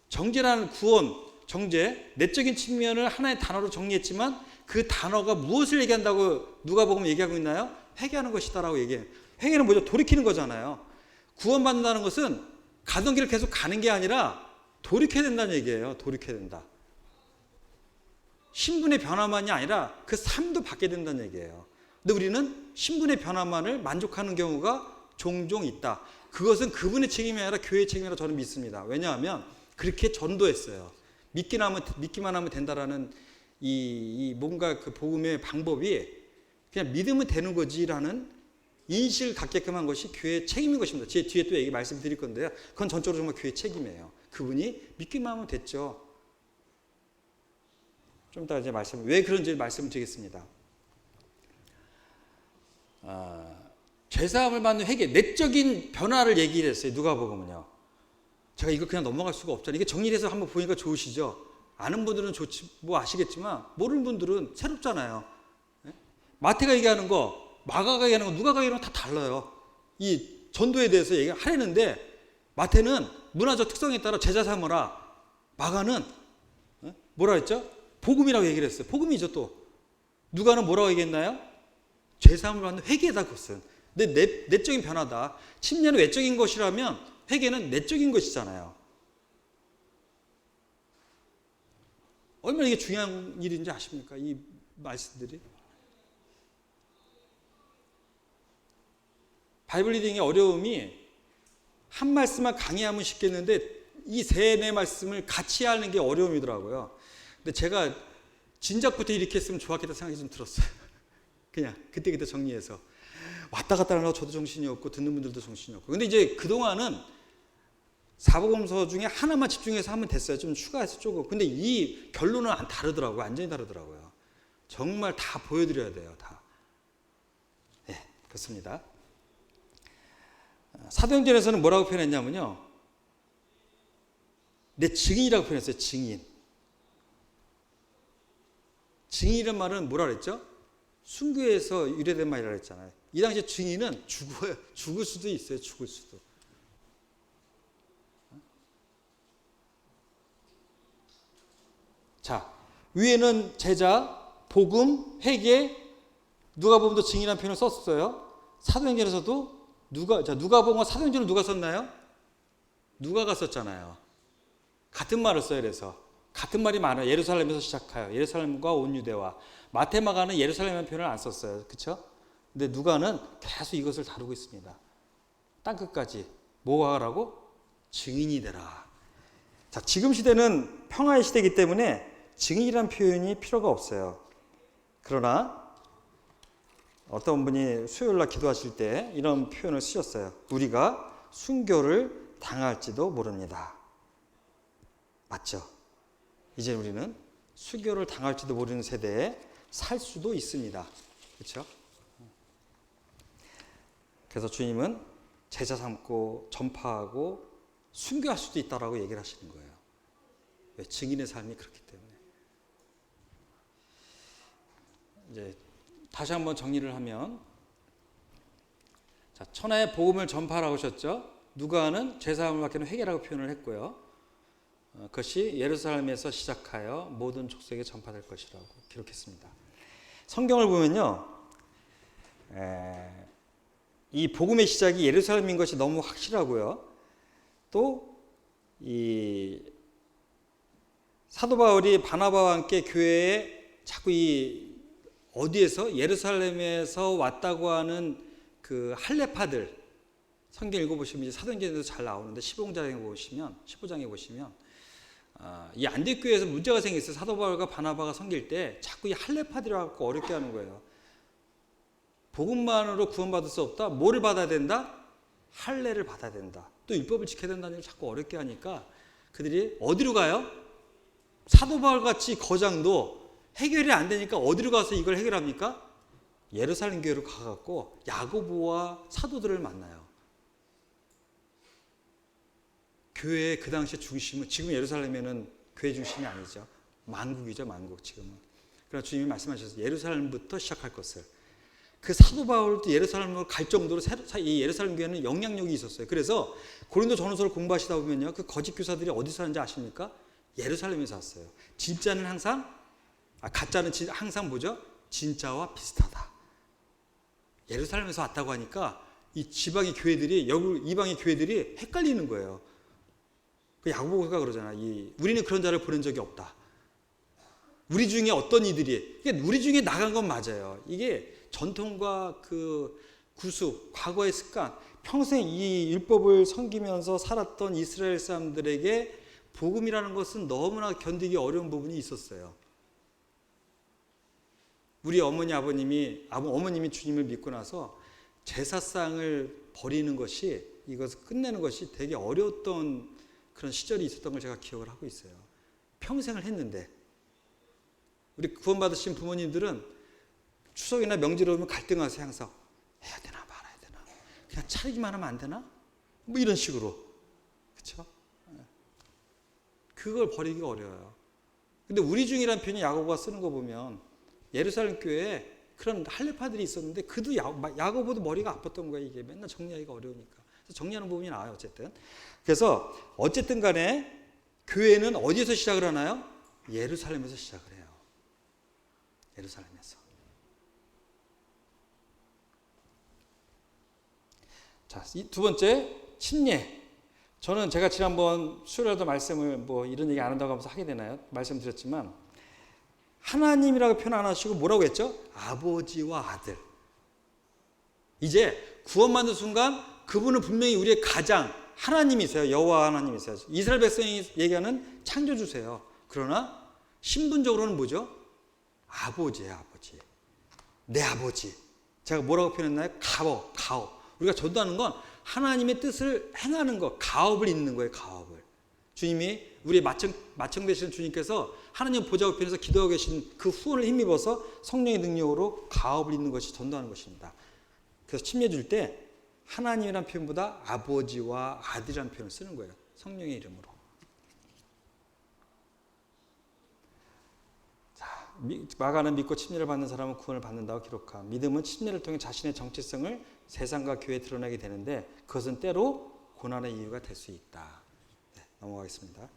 정죄라는 구원, 정죄, 내적인 측면을 하나의 단어로 정리했지만 그 단어가 무엇을 얘기한다고 누가복음은 얘기하고 있나요? 회개하는 것이다라고 얘기해요. 회개는 뭐죠? 돌이키는 거잖아요. 구원받는다는 것은 가던 길을 계속 가는 게 아니라 돌이켜야 된다는 얘기예요. 돌이켜야 된다. 신분의 변화만이 아니라 그 삶도 받게 된다는 얘기예요. 근데 우리는 신분의 변화만을 만족하는 경우가 종종 있다. 그것은 그분의 책임이 아니라 교회의 책임이라고 저는 믿습니다. 왜냐하면 그렇게 전도했어요. 믿기만 하면 된다라는 이 뭔가 그 복음의 방법이 그냥 믿으면 되는 거지라는 인식을 갖게끔 한 것이 교회의 책임인 것입니다. 제 뒤에 또 얘기 말씀드릴 건데요. 그건 전적으로 정말 교회의 책임이에요. 그분이 믿기만 하면 됐죠. 좀 이따 이제 왜 그런지 말씀을 드리겠습니다. 죄사함을 받는 회개, 내적인 변화를 얘기를 했어요. 누가복음은요. 제가 이거 그냥 넘어갈 수가 없잖아요. 이게 정리해서 한번 보니까 좋으시죠? 아는 분들은 뭐 아시겠지만 모르는 분들은 새롭잖아요. 네? 마태가 얘기하는 거, 마가가 얘기하는 거, 누가가 얘기하는 거 다 달라요. 이 전도에 대해서 얘기하려는데 마태는 문화적 특성에 따라 제자 삼으라. 마가는 뭐라 했죠? 복음이라고 얘기를 했어요. 복음이죠 또. 누가는 뭐라고 얘기했나요? 죄사함을 받는 회개다 그것은. 근데 내적인 변화다. 침례는 외적인 것이라면 회개는 내적인 것이잖아요. 얼마나 이게 중요한 일인지 아십니까? 이 말씀들이. 바이블 리딩의 어려움이 한 말씀만 강의하면 쉽겠는데 이 세 네 말씀을 같이 하는 게 어려움이더라고요. 근데 제가 진작부터 이렇게 했으면 좋았겠다 생각이 좀 들었어요. 그냥 그때그때 정리해서. 왔다 갔다 하느라고 저도 정신이 없고 듣는 분들도 정신이 없고. 근데 이제 그동안은 사복음서 중에 하나만 집중해서 하면 됐어요. 좀 추가해서 조금. 근데 이 결론은 다르더라고요. 완전히 다르더라고요. 정말 다 보여드려야 돼요. 다. 네, 그렇습니다. 사도행전에서는 뭐라고 표현했냐면요. 내 증인이라고 표현했어요. 증인. 증인이란 말은 뭐라 그랬죠? 순교에서 유래된 말이라고 했잖아요. 이 당시에 증인은 죽을 수도 있어요. 죽을 수도. 자, 위에는 제자, 복음, 회개, 누가복음도 증인이라는 표현을 썼어요. 사도행전에서도 누가복음과 사도행전을 누가 썼나요? 누가가 썼잖아요. 같은 말을 써요. 그래서 같은 말이 많아요. 예루살렘에서 시작하여 예루살렘과 온 유대와. 마테마가는 예루살렘이라는 표현을 안 썼어요. 그렇죠? 근데 누가는 계속 이것을 다루고 있습니다. 땅끝까지 뭐 하라고? 증인이 되라. 자, 지금 시대는 평화의 시대이기 때문에 증인이라는 표현이 필요가 없어요. 그러나 어떤 분이 수요일날 기도하실 때 이런 표현을 쓰셨어요. 우리가 순교를 당할지도 모릅니다. 맞죠? 이제 우리는 순교를 당할지도 모르는 세대에 살 수도 있습니다. 그렇죠? 그래서 주님은 제자 삼고 전파하고 순교할 수도 있다라고 얘기를 하시는 거예요. 왜? 증인의 삶이 그렇기 때문에. 이제 다시 한번 정리를 하면, 자, 천하의 복음을 전파하라고 하셨죠. 누가는 죄사함을 받기는 회개라고 표현을 했고요. 그것이 예루살렘에서 시작하여 모든 족속에 전파될 것이라고 기록했습니다. 성경을 보면요, 이 복음의 시작이 예루살렘인 것이 너무 확실하고요. 또 이 사도 바울이 바나바와 함께 교회에 자꾸 이 어디에서 예루살렘에서 왔다고 하는 그 할례파들, 성경 읽어보시면 이제 사도행전에도 잘 나오는데 15장에 보시면 이 안디옥 교회에서 문제가 생겼어요. 사도 바울과 바나바가 섬길 때 자꾸 이 할례파들이라 갖고 어렵게 하는 거예요. 복음만으로 구원받을 수 없다. 뭐를 받아야 된다? 할례를 받아야 된다. 또 율법을 지켜야 된다는 걸 자꾸 어렵게 하니까 그들이 어디로 가요? 사도 바울 같이 거장도 해결이 안 되니까 어디로 가서 이걸 해결합니까? 예루살렘 교회로 가갖고 야고보와 사도들을 만나요. 교회의 그 당시의 중심은, 지금 예루살렘에는 교회 중심이 아니죠. 만국이죠, 만국 지금은. 그러나 주님이 말씀하셔서 예루살렘부터 시작할 것을. 그 사도 바울도 예루살렘으로 갈 정도로 이 예루살렘 교회는 영향력이 있었어요. 그래서 고린도 전후서를 공부하시다 보면요, 그 거짓 교사들이 어디서 하는지 아십니까? 예루살렘에서 왔어요. 진짜는 항상, 가짜는 항상 뭐죠? 진짜와 비슷하다. 예루살렘에서 왔다고 하니까 이 지방의 교회들이, 이방의 교회들이 헷갈리는 거예요. 그 야고보가 그러잖아. 우리는 그런 자를 보낸 적이 없다. 우리 중에 어떤 이들이, 우리 중에 나간 건 맞아요. 이게 전통과 그 구습, 과거의 습관, 평생 이 율법을 섬기면서 살았던 이스라엘 사람들에게 복음이라는 것은 너무나 견디기 어려운 부분이 있었어요. 우리 어머님이 주님을 믿고 나서 제사상을 버리는 것이, 이것을 끝내는 것이 되게 어려웠던 그런 시절이 있었던 걸 제가 기억을 하고 있어요. 평생을 했는데, 우리 구원받으신 부모님들은 추석이나 명절 오면 갈등하세요. 항상 해야 되나 말아야 되나, 그냥 차리기만 하면 안 되나, 뭐 이런 식으로. 그렇죠? 그걸 버리기가 어려워요. 근데 우리 중이라는 표현이 야고보가 쓰는 거 보면 예루살렘 교회에 그런 할례파들이 있었는데 그도 야고보도 머리가 아팠던 거예요. 이게 맨날 정리하기가 어려우니까. 그래서 정리하는 부분이 나와요. 어쨌든. 그래서 어쨌든 간에 교회는 어디에서 시작을 하나요? 예루살렘에서 시작을 해요. 예루살렘에서. 자, 두 번째, 침례. 저는 제가 지난번 수요일에도 말씀을 뭐 이런 얘기 안 한다고 하면서 하게 되나요? 말씀드렸지만 하나님이라고 표현 안 하시고 뭐라고 했죠? 아버지와 아들. 이제 구원받는 순간 그분은 분명히 우리의 가장, 하나님이세요. 여호와 하나님이세요. 이스라엘 백성이 얘기하는 창조주세요. 그러나 신분적으로는 뭐죠? 아버지예요, 아버지. 내 아버지. 제가 뭐라고 표현했나요? 가업. 우리가 전도하는 건 하나님의 뜻을 행하는 것, 가업을 잇는 거예요, 가업을. 주님이 우리 마청되시는 주님께서 하나님 보좌 우편에서 기도하고 계신 그 후원을 힘입어서 성령의 능력으로 가업을 잇는 것이 전도하는 것입니다. 그래서 침례 줄 때 하나님이라는 표현보다 아버지와 아들이라는 표현을 쓰는 거예요. 성령의 이름으로. 자, 마가는 믿고 침례를 받는 사람은 구원을 받는다고 기록함. 믿음은 침례를 통해 자신의 정체성을 세상과 교회에 드러내게 되는데 그것은 때로 고난의 이유가 될 수 있다. 네, 넘어가겠습니다.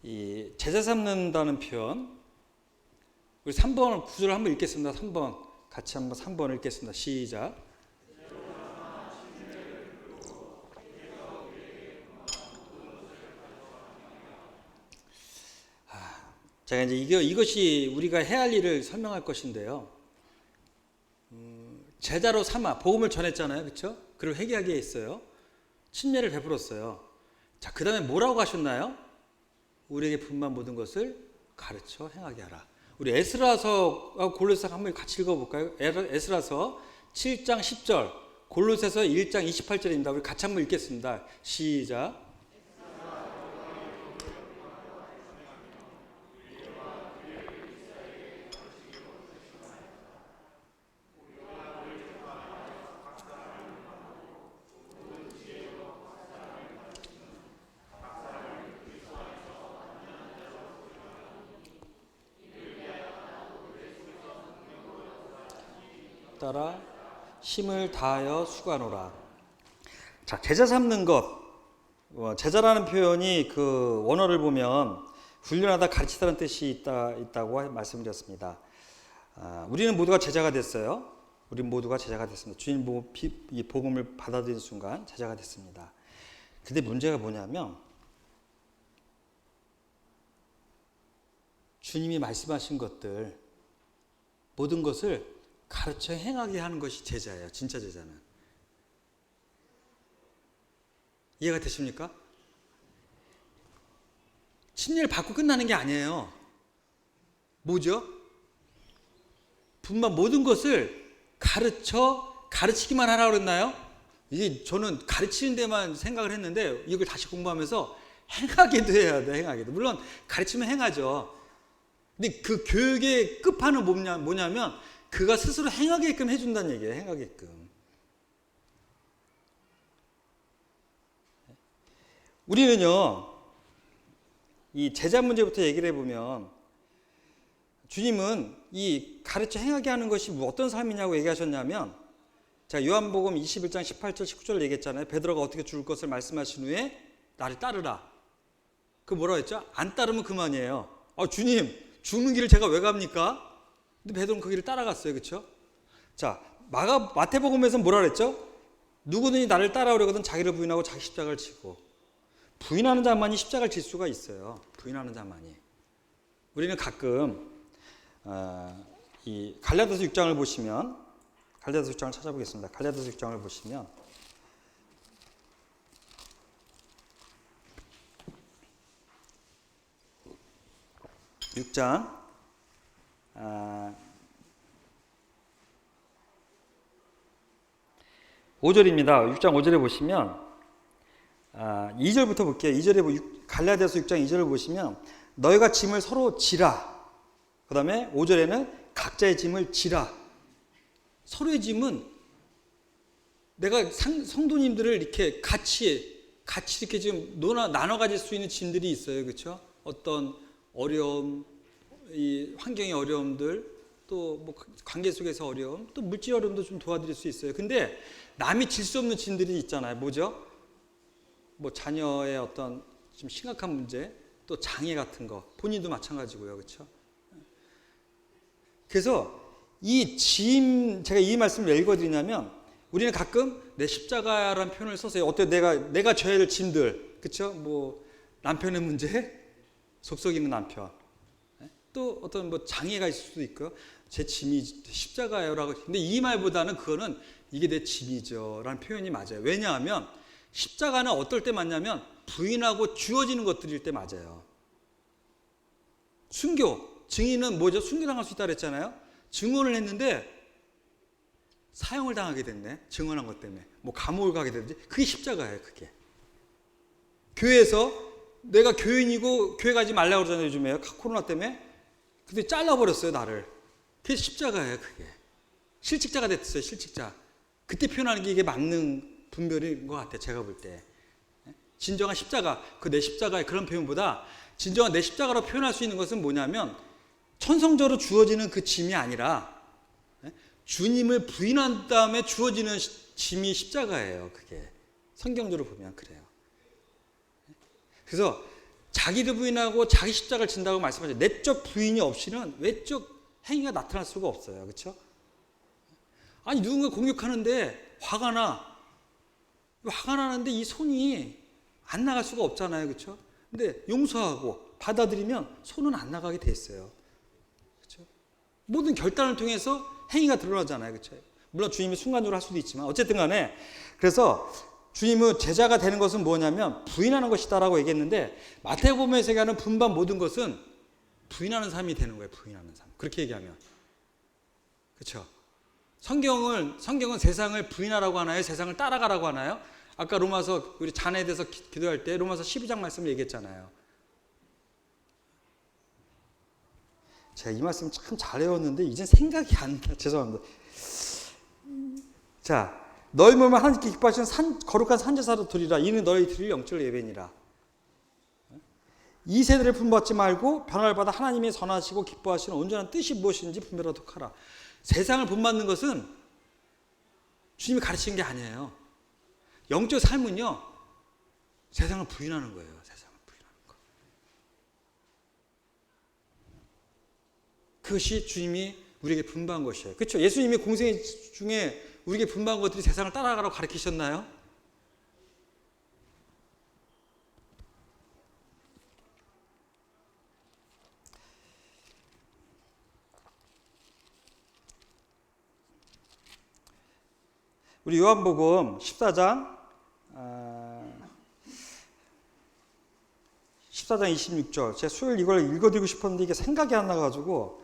이 제자 삼는다는 표현, 우리 3번 구절을 한번 읽겠습니다. 3번 같이 한번 3번을 읽겠습니다. 시작. 제가 이제 이것이 우리가 해야 할 일을 설명할 것인데요. 제자로 삼아 복음을 전했잖아요, 그렇죠? 그리고 회개하게 했어요. 침례를 베풀었어요. 자, 그 다음에 뭐라고 하셨나요? 우리에게 분만 모든 것을 가르쳐 행하게 하라. 우리 에스라서 골로새서 한번 같이 읽어볼까요? 에스라서 7장 10절, 골로새서 1장 28절입니다. 우리 같이 한번 읽겠습니다. 시작. 따라 힘을 다하여 수고하노라. 자, 제자 삼는 것. 제자라는 표현이 그 원어를 보면 훈련하다 가르치다는 뜻이 있다고 말씀드렸습니다. 우리는 모두가 제자가 됐어요. 우리는 모두가 제자가 됐습니다. 주님 이 복음을 받아들인 순간 제자가 됐습니다. 근데 문제가 뭐냐면 주님이 말씀하신 것들 모든 것을 가르쳐 행하게 하는 것이 제자예요. 진짜 제자는. 이해가 되십니까? 침례를 받고 끝나는 게 아니에요. 뭐죠? 분만 모든 것을 가르치기만 하라고 그랬나요? 이게 저는 가르치는 데만 생각을 했는데 이걸 다시 공부하면서 행하게도 해야 돼, 행하게도. 물론 가르치면 행하죠. 근데 그 교육의 끝판은 뭐냐면 그가 스스로 행하게끔 해준다는 얘기예요. 행하게끔. 우리는요, 이 제자 문제부터 얘기를 해보면 주님은 이 가르쳐 행하게 하는 것이 어떤 삶이냐고 얘기하셨냐면, 자, 요한복음 21장 18절 19절 얘기했잖아요. 베드로가 어떻게 죽을 것을 말씀하신 후에 나를 따르라. 그 뭐라고 했죠? 안 따르면 그만이에요. 주님, 죽는 길을 제가 왜 갑니까? 근데 베드로는 그 길을 따라갔어요. 그렇죠? 자, 마태복음에서는 뭐라 그랬죠? 누구든지 나를 따라오려거든 자기를 부인하고 자기 십자가를 지고. 부인하는 자만이 십자가를 질 수가 있어요. 부인하는 자만이. 우리는 가끔 이 갈라디아서 6장을 보시면, 갈라디아서 6장을 찾아보겠습니다. 갈라디아서 6장을 보시면 6장 5절입니다. 6장 5절에 보시면 2절부터 볼게요. 2절에 갈라디아서 6장 2절을 보시면 너희가 짐을 서로 지라. 그 다음에 5절에는 각자의 짐을 지라. 서로의 짐은 내가 성도님들을 이렇게 같이 이렇게 지금 나눠 가질 수 있는 짐들이 있어요. 그렇죠? 어떤 어려움, 이 환경의 어려움들, 또 뭐 관계 속에서 어려움, 또 물질 어려움도 좀 도와드릴 수 있어요. 근데 남이 질 수 없는 짐들이 있잖아요. 뭐죠? 뭐 자녀의 어떤 좀 심각한 문제, 또 장애 같은 거, 본인도 마찬가지고요. 그렇죠? 그래서 이 짐, 제가 이 말씀을 왜 읽어드리냐면, 우리는 가끔 내 십자가라는 표현을 써서 어때요? 내가 져야 될 짐들, 그렇죠? 뭐 남편의 문제, 속속 있는 남편, 또 어떤 뭐 장애가 있을 수도 있고요. 제 짐이 십자가예요라고. 근데 이 말보다는 그거는 이게 내 짐이죠 라는 표현이 맞아요. 왜냐하면 십자가는 어떨 때 맞냐면 부인하고 주어지는 것들일 때 맞아요. 순교, 증인은 뭐죠? 순교당할 수 있다고 그랬잖아요. 증언을 했는데 사형을 당하게 됐네. 증언한 것 때문에. 뭐 감옥을 가게 됐는지. 그게 십자가예요. 그게. 교회에서 내가 교인이고 교회 가지 말라고 그러잖아요. 요즘에 코로나 때문에. 근데 잘라버렸어요. 나를. 그게 십자가예요. 그게. 실직자가 됐어요. 실직자. 그때 표현하는 게 이게 맞는 분별인 것 같아요. 제가 볼 때. 진정한 십자가, 그 내 십자가의 그런 표현보다 진정한 내 십자가로 표현할 수 있는 것은 뭐냐면 천성적으로 주어지는 그 짐이 아니라 주님을 부인한 다음에 주어지는 짐이 십자가예요. 그게 성경적으로 보면 그래요. 그래서 자기를 부인하고 자기 십자가를 진다고 말씀하죠. 내적 부인이 없이는 외적 행위가 나타날 수가 없어요. 그렇죠? 아니 누군가 공격하는데 화가 나는데 이 손이 안 나갈 수가 없잖아요. 그렇죠? 근데 용서하고 받아들이면 손은 안 나가게 돼 있어요. 그렇죠? 모든 결단을 통해서 행위가 드러나잖아요. 그렇죠? 물론 주님이 순간적으로 할 수도 있지만 어쨌든 간에 그래서 주님은 제자가 되는 것은 뭐냐면 부인하는 것이다라고 얘기했는데 마태복음에서 얘기하는 분반 모든 것은 부인하는 삶이 되는 거예요. 부인하는 삶. 그렇게 얘기하면. 그렇죠? 성경은 세상을 부인하라고 하나요? 세상을 따라가라고 하나요? 아까 로마서 우리 자녀에 대해서 기도할 때 로마서 12장 말씀을 얘기했잖아요. 제가 이 말씀 참 잘 외웠는데 이젠 생각이 안 나. 죄송합니다. 자, 너희 몸을 하나님께 기뻐하시는 거룩한 산제사로 드리라. 이는 너희 드릴 영적 예배니라. 이 세대를 품받지 말고 변화를 받아 하나님의 선하시고 기뻐하시는 온전한 뜻이 무엇인지 분별하도록 하라. 세상을 본받는 것은 주님이 가르치는 게 아니에요. 영적 삶은요, 세상을 부인하는 거예요. 세상을 부인하는 거. 그것이 주님이 우리에게 분배한 것이에요. 그렇죠? 예수님이 공생 중에 우리에게 분배한 것들이 세상을 따라가라고 가르치셨나요? 우리 요한복음 14장 26절. 제가 수요일 이걸 읽어드리고 싶었는데 이게 생각이 안 나가지고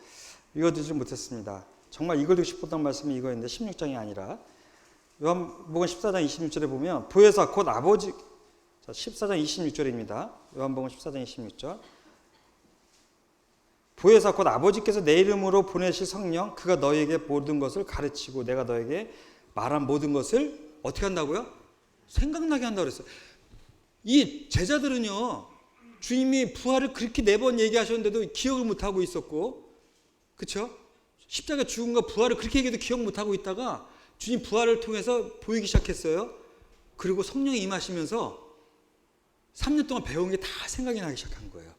읽어드리지 못했습니다. 정말 읽어드리고 싶었던 말씀이 이거였는데 16장이 아니라 요한복음 14장 26절에 보면 보혜사 곧 아버지 14장 26절입니다. 요한복음 14장 26절. 보혜사 곧 아버지께서 내 이름으로 보내실 성령 그가 너희에게 모든 것을 가르치고 내가 너에게 말한 모든 것을 어떻게 한다고요? 생각나게 한다고 그랬어요. 이 제자들은요, 주님이 부활을 그렇게 4번 얘기하셨는데도 기억을 못하고 있었고, 그렇죠? 십자가 죽음과 부활을 그렇게 얘기해도 기억 못하고 있다가 주님 부활을 통해서 보이기 시작했어요. 그리고 성령이 임하시면서 3년 동안 배운 게 다 생각이 나기 시작한 거예요.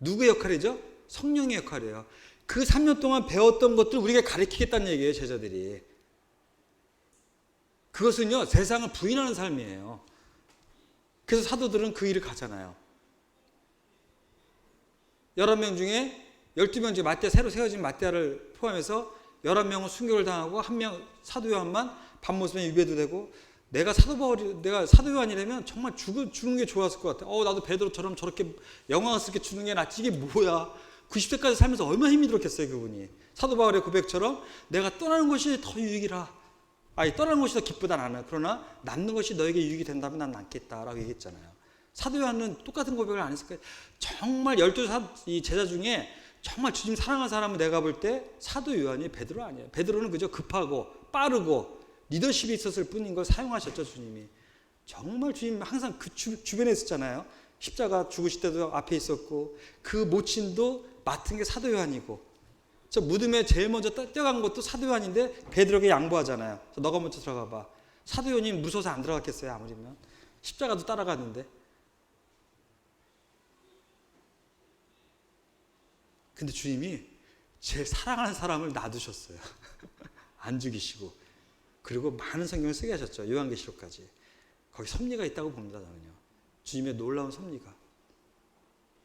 누구의 역할이죠? 성령의 역할이에요. 그 3년 동안 배웠던 것들 우리가 가르치겠다는 얘기예요, 제자들이. 그것은요, 세상을 부인하는 삶이에요. 그래서 사도들은 그 일을 가잖아요. 11명 중에 12명 중에 새로 세워진 마띠아를 포함해서 11명은 순교를 당하고 1명 사도 요한만 밤모습에 유배도 되고 내가 사도 요한이라면 정말 죽는 게 좋았을 것 같아. 나도 베드로처럼 저렇게 영광스럽게 죽는 게 낫지. 이게 뭐야. 90세까지 살면서 얼마나 힘이 들었겠어요, 그분이. 사도 바울의 고백처럼 내가 떠나는 것이 더 유익이라. 떠나는 것이 더 기쁘다 나는. 그러나 남는 것이 너에게 유익이 된다면 난 남겠다라고 얘기했잖아요. 사도 요한은 똑같은 고백을 안 했을 거예요. 정말 12 제자 중에 정말 주님 사랑하는 사람은 내가 볼 때 사도 요한이 베드로 아니에요. 베드로는 그저 급하고 빠르고 리더십이 있었을 뿐인 걸 사용하셨죠, 주님이. 정말 주님 항상 그 주변에 있었잖아요. 십자가 죽으실 때도 앞에 있었고 그 모친도 맡은 게 사도 요한이고 저 무덤에 제일 먼저 뛰어간 것도 사도 요한인데 베드로에게 양보하잖아요. 너가 먼저 들어가 봐. 사도 요한이 무서워서 안 들어갔겠어요, 아무리면. 십자가도 따라갔는데. 근데 주님이 제일 사랑하는 사람을 놔두셨어요. 안 죽이시고. 그리고 많은 성경을 쓰게 하셨죠. 요한계시록까지. 거기 섭리가 있다고 봅니다, 저는요. 주님의 놀라운 섭리가.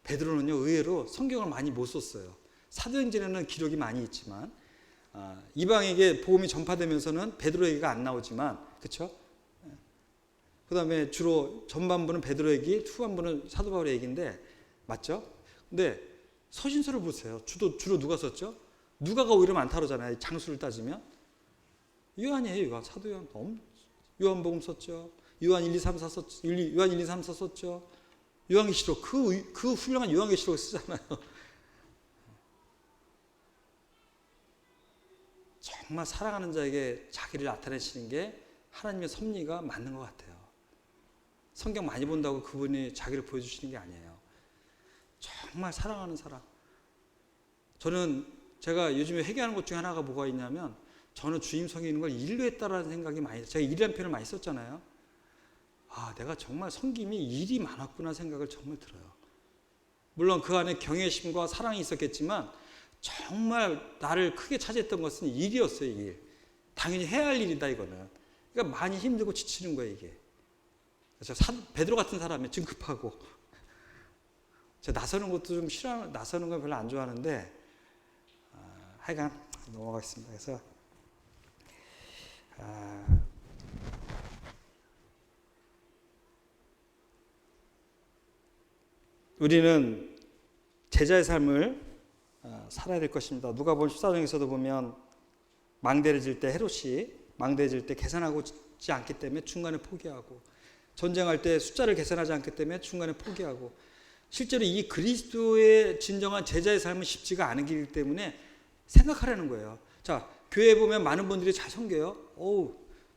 베드로는요, 의외로 성경을 많이 못 썼어요. 사도행전에는 기록이 많이 있지만 이방에게 복음이 전파되면서는 베드로 얘기가 안 나오지만, 그렇죠? 그 다음에 주로 전반부는 베드로 얘기, 후반부는 사도 바울의 얘기인데, 맞죠? 근데 서신서를 보세요. 주로 누가 썼죠? 누가가 오히려 많다 그러잖아요. 장수를 따지면. 요한이에요. 요한. 사도 요한. 요한복음 썼죠. 요한 1, 2, 3, 4 썼죠. 요한 1, 2, 3, 4 썼죠. 요한계시록. 그 훌륭한 요한계시록을 쓰잖아요. 정말 사랑하는 자에게 자기를 나타내시는 게 하나님의 섭리가 맞는 것 같아요. 성경 많이 본다고 그분이 자기를 보여주시는 게 아니에요. 정말 사랑하는 사람. 제가 요즘에 회개하는 것 중에 하나가 뭐가 있냐면, 저는 주님 성에 있는 걸 일로 했다라는 생각이 많이, 제가 일이라는 표현을 많이 썼잖아요. 내가 정말 섬김이 일이 많았구나 생각을 정말 들어요. 물론 그 안에 경외심과 사랑이 있었겠지만 정말 나를 크게 차지했던 것은 일이었어요. 일. 당연히 해야 할 일이다 이거는. 그러니까 많이 힘들고 지치는 거예요 이게. 베드로 같은 사람이 증급하고, 제가 나서는 것도 좀 싫어하는, 나서는 건 별로 안 좋아하는데, 하여간 넘어가겠습니다. 그래서 우리는 제자의 삶을 살아야 될 것입니다. 누가복음 14장에서도 보면 망대를 질 때 헤롯이 망대를 질 때 계산하고 지 않기 때문에 중간에 포기하고, 전쟁할 때 숫자를 계산하지 않기 때문에 중간에 포기하고, 실제로 이 그리스도의 진정한 제자의 삶은 쉽지가 않은 길이기 때문에 생각하라는 거예요. 자, 교회에 보면 많은 분들이 잘 섬겨요.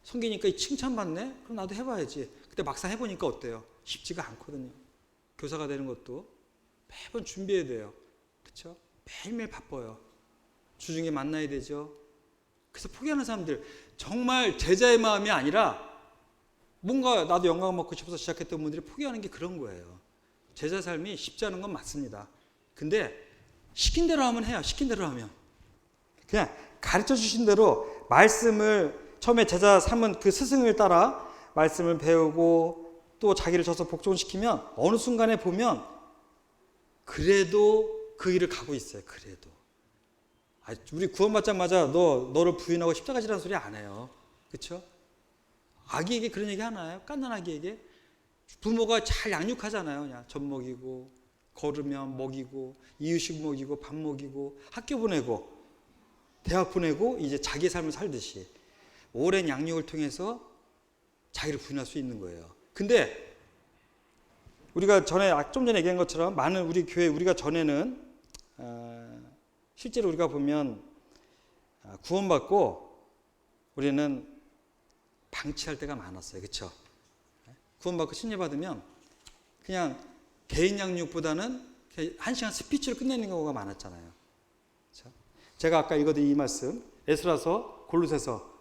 섬기니까 칭찬받네? 그럼 나도 해봐야지. 근데 막상 해보니까 어때요? 쉽지가 않거든요. 교사가 되는 것도 매번 준비해야 돼요. 그렇죠? 매일매일 바빠요. 주중에 만나야 되죠. 그래서 포기하는 사람들, 정말 제자의 마음이 아니라 뭔가 나도 영광을 먹고 싶어서 시작했던 분들이 포기하는 게 그런 거예요. 제자 삶이 쉽지 않은 건 맞습니다. 근데 시킨 대로 하면 해요. 시킨 대로 하면. 그냥 가르쳐 주신 대로 말씀을, 처음에 제자 삼은 그 스승을 따라 말씀을 배우고 또 자기를 져서 복종시키면 어느 순간에 보면 그래도 그 길을 가고 있어요. 그래도. 우리 구원받자마자 너를 부인하고 십자가 지라는 소리 안 해요. 그렇죠? 아기에게 그런 얘기 하나요? 깐난 아기에게? 부모가 잘 양육하잖아요. 그냥 젖 먹이고, 걸으면 먹이고, 이유식 먹이고, 밥 먹이고, 학교 보내고, 대학 보내고, 이제 자기 삶을 살듯이 오랜 양육을 통해서 자기를 부인할 수 있는 거예요. 근데 우리가 좀 전에 얘기한 것처럼 많은 우리 교회, 우리가 전에는 실제로 우리가 보면 구원받고 우리는 방치할 때가 많았어요. 그렇죠? 구원받고 신뢰받으면 그냥 개인 양육보다는 1시간 스피치로 끝내는 경우가 많았잖아요. 그렇죠? 제가 아까 읽어드린 이 말씀, 에스라서, 골로새서.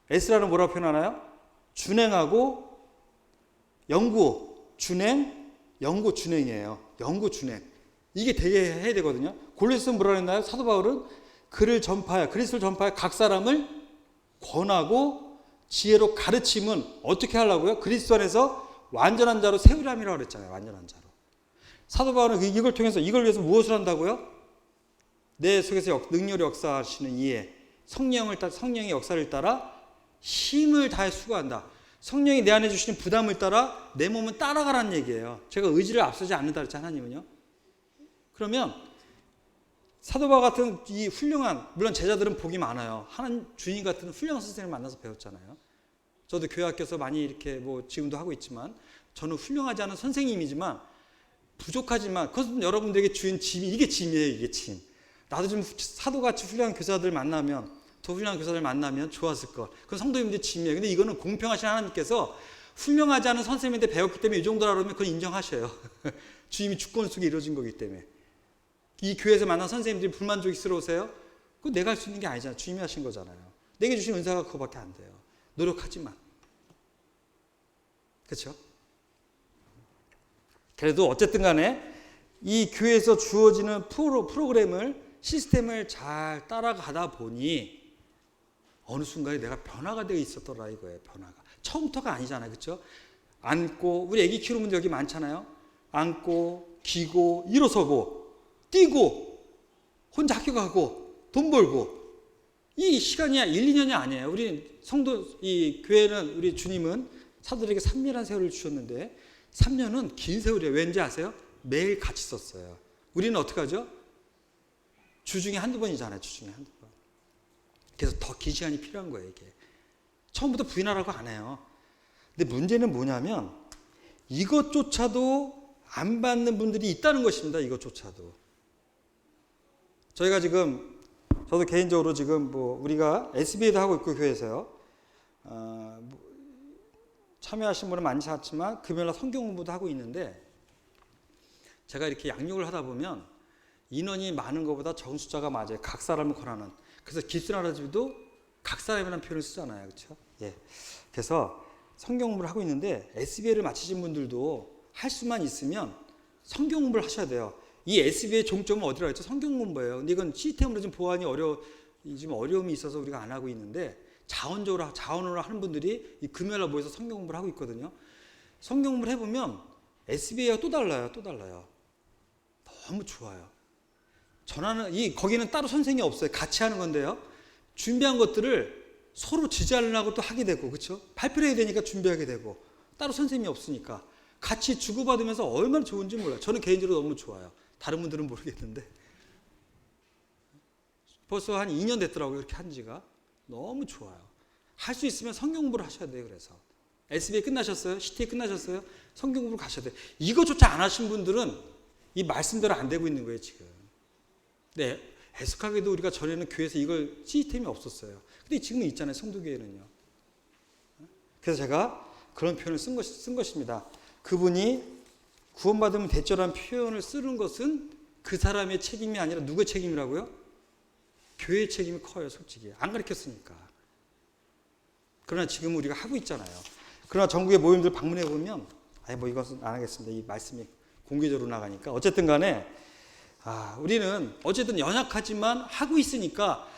에스라는 뭐라고 표현하나요? 준행하고 연구, 준행, 연구, 준행이에요. 연구, 준행. 이게 되게 해야 되거든요. 골로새서는 뭐라고 했나요? 사도 바울은 그리스도를 전파하여 각 사람을 권하고 지혜로 가르침은 어떻게 하려고요? 그리스도 안에서 완전한 자로 세우람이라고 그랬잖아요. 완전한 자로. 사도 바울은 이걸 통해서, 이걸 위해서 무엇을 한다고요? 내 속에서 능력을 역사하시는 이해, 성령의 역사를 따라 힘을 다해 수고한다. 성령이 내 안에 주시는 부담을 따라 내 몸은 따라가라는 얘기예요. 제가 의지를 앞서지 않는다 그랬잖아요. 하나님은요. 그러면 사도 바울 같은 이 훌륭한, 물론 제자들은 복이 많아요. 하나님 주님 같은 훌륭한 선생님을 만나서 배웠잖아요. 저도 교회 학교에서 많이 이렇게 지금도 하고 있지만, 저는 훌륭하지 않은 선생님이지만, 부족하지만, 그것은 여러분들에게 주인 짐이, 이게 짐이에요. 이게 짐. 나도 좀 사도같이 훌륭한 교사들 만나면, 더 훌륭한 교사들 만나면 좋았을 것. 그건 성도님들의 짐이에요. 근데 이거는 공평하신 하나님께서 훌륭하지 않은 선생님인데 배웠기 때문에 이 정도라 그러면 그건 인정하셔요. 주님이 주권 속에 이루어진 거기 때문에. 이 교회에서 만난 선생님들이 불만족스러우세요? 그거 내가 할 수 있는 게 아니잖아요. 주님이 하신 거잖아요. 내게 주신 은사가 그거밖에 안 돼요. 노력하지만. 그렇죠? 그래도 어쨌든 간에 이 교회에서 주어지는 프로그램을, 시스템을 잘 따라가다 보니 어느 순간에 내가 변화가 되어 있었더라 이거예요. 변화가. 처음부터가 아니잖아요. 그렇죠? 앉고, 우리 애기 키우는 분들 여기 많잖아요. 앉고, 기고, 일어서고, 뛰고, 혼자 학교 가고, 돈 벌고. 이 시간이 1, 2년이 아니에요. 우리 성도, 이 교회는, 우리 주님은 사도들에게 3년이라는 세월을 주셨는데 3년은 긴 세월이에요. 왠지 아세요? 매일 같이 썼어요. 우리는 어떻게 하죠? 주중에 한두 번이잖아요. 주중에 한두 번. 그래서 더 긴 시간이 필요한 거예요. 이게 처음부터 부인하라고 안 해요. 근데 문제는 뭐냐면 이것조차도 안 받는 분들이 있다는 것입니다. 이것조차도. 저희가 지금, 저도 개인적으로 지금 뭐 우리가 SBA도 하고 있고 교회에서요. 참여하신 분은 많지 않지만 금요일날 성경 공부도 하고 있는데, 제가 이렇게 양육을 하다 보면 인원이 많은 것보다 적은 숫자가 맞아요. 각 사람을 권하는. 그래서 기스나라집도 각 사람이라는 표현을 쓰잖아요. 그렇죠? 예. 그래서 성경 공부를 하고 있는데 SBA를 마치신 분들도 할 수만 있으면 성경 공부를 하셔야 돼요. 이 SBA의 종점은 어디라고 했죠? 성경 공부예요. 근데 이건 시스템으로 좀 보완이 지금 어려움이 있어서 우리가 안 하고 있는데, 자원으로 하는 분들이 이 금요일날 모여서 성경 공부를 하고 있거든요. 성경 공부를 해보면 SBA와 또 달라요. 또 달라요. 너무 좋아요. 거기는 따로 선생님이 없어요. 같이 하는 건데요. 준비한 것들을 서로 지지하려고 또 하게 되고, 그렇죠? 발표를 해야 되니까 준비하게 되고, 따로 선생님이 없으니까 같이 주고받으면서 얼마나 좋은지 몰라요. 저는 개인적으로 너무 좋아요. 다른 분들은 모르겠는데 벌써 한 2년 됐더라고요. 이렇게 한 지가. 너무 좋아요. 할 수 있으면 성경 공부를 하셔야 돼요. 그래서 SBA 끝나셨어요? CTA 끝나셨어요? 성경 공부를 가셔야 돼요. 이거조차 안 하신 분들은 이 말씀대로 안 되고 있는 거예요. 지금. 네, 애석하게도 우리가 전에는 교회에서 이걸 시스템이 없었어요. 근데 지금은 있잖아요. 성도교회는요. 그래서 제가 그런 표현을 쓴 것입니다. 그분이 구원받으면 됐죠라는 표현을 쓰는 것은 그 사람의 책임이 아니라 누구의 책임이라고요? 교회의 책임이 커요. 솔직히 안 가르쳤으니까. 그러나 지금 우리가 하고 있잖아요. 그러나 전국의 모임들 방문해 보면 뭐 이것은 안 하겠습니다. 이 말씀이 공개적으로 나가니까. 어쨌든 간에 우리는 어쨌든 연약하지만 하고 있으니까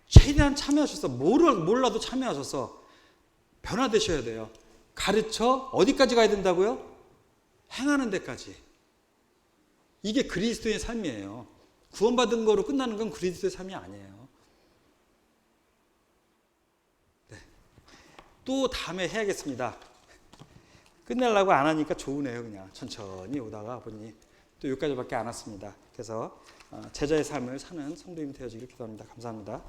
최대한 참여하셔서, 몰라도 참여하셔서 변화되셔야 돼요. 가르쳐 어디까지 가야 된다고요? 행하는 데까지. 이게 그리스도의 삶이에요. 구원받은 거로 끝나는 건 그리스도의 삶이 아니에요. 네. 또 다음에 해야겠습니다. 끝내려고 안 하니까 좋으네요. 그냥 천천히 오다가 보니 또 여기까지밖에 안 왔습니다. 그래서 제자의 삶을 사는 성도님이 되어지기를 기도합니다. 감사합니다.